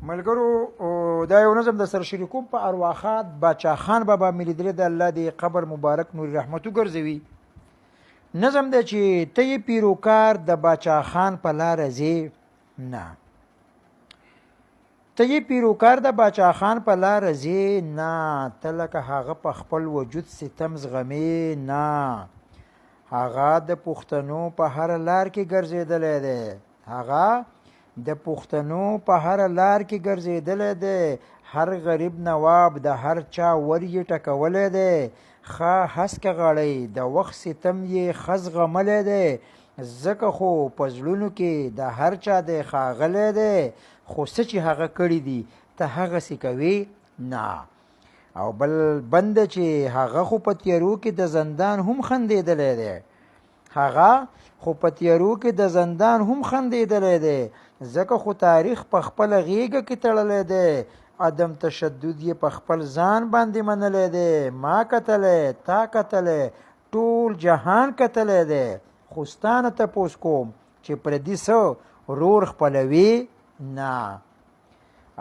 ملګرو دا یو نظم د سره شریکوم په ارواخات باچا خان بابا مې لیدلی د الله دې قبر مبارک نور رحمت وګرځوي. نظم دی چې ته یې پیروکار د باچا خان په لاره ځې نه، ته یې پیروکار د باچا خان په لاره ځې نه، ته لکه هغه په خپل وجود ستم زغمې نه. هغه د پښتنو په هر لار کې ګرځېدلی دی، هغه د پښتنو په هر لار کې ګرځېدلی دی، هر غریب نواب د هر چا ور یې ټکولی دی. ښه هسکه غړی د وخت ستم یې ښه زغملی دی، ځکه خو په زړونو کې د هر چا دی ښاغلی دی. خو څه چې هغه کړي دي ته هغسې کوې نه. او بل بند چې هغه خو په تیارو کې د زندان هم خندېدلی دی، هغه خو په تیارو کې د زندان هم خندېدلی دی، ځکه خو تاریخ په خپله غېږه کې تړلی دی. عدم تشدد یې په خپل ځان باندې منلی دی. ما کتلی، تا کتلی، ټول جهان کتلی دی. خو ستا نه تپوس کوم چې پردي څه رور خپلوي نه.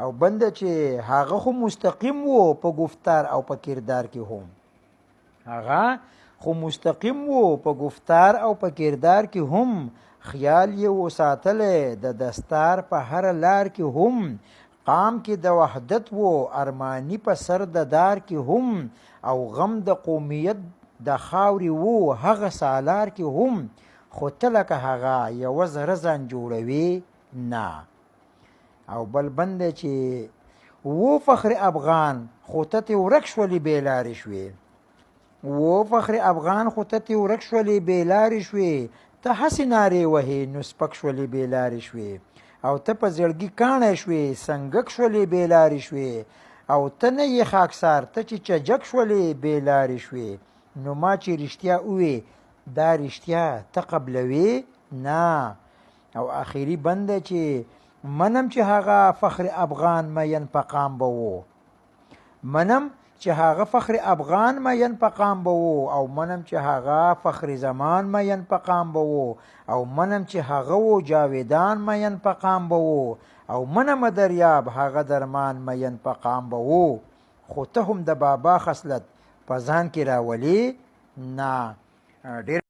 او بنده چې هغه خو مستقیم و په گفتار او په کردار کې هم، هغه خو مستقیم و په گفتار او په کردار کې هم. خیال یې وساتلی د دستار په هر لار کې هم. قام کې د وحدت و ارمانی په سر د دار کې هم. او غم د قومیت د خاورې و هغه سالار کې هم. خو ته لکه هغه یوه زره ځان جوړوي نه. او بل بند چې و فخر افغان خو ته ترې ورک شولې بې لارې شوې، و فخر افغان خو ته ترې ورک شولې بې لارې شوې. ته هسې نارې وهې نو سپک شولې بې لارې شوې، او ته په زړګي کاڼی شوې سنګک شولې بې لارې شوې. او ته نه یې خاکسار ته چې چجک شولې بې لارې شوې. نو ما چې رښتیا ووې دا رښتیا ته قبلوې نه. او آخري بند دی چې منم چې هغه فخر افغان مین په قام به و، منم چې هغه فخر افغان مین په قام به و. او منم چې هغه فخر زمان مین په قام به و. او منم چې هغه و جاویدان مین په قام به و. او منم دریاب هغه درمان مین په قام به و. خو ته هم د بابا خصلت په ځان کې راولې نه. ډېر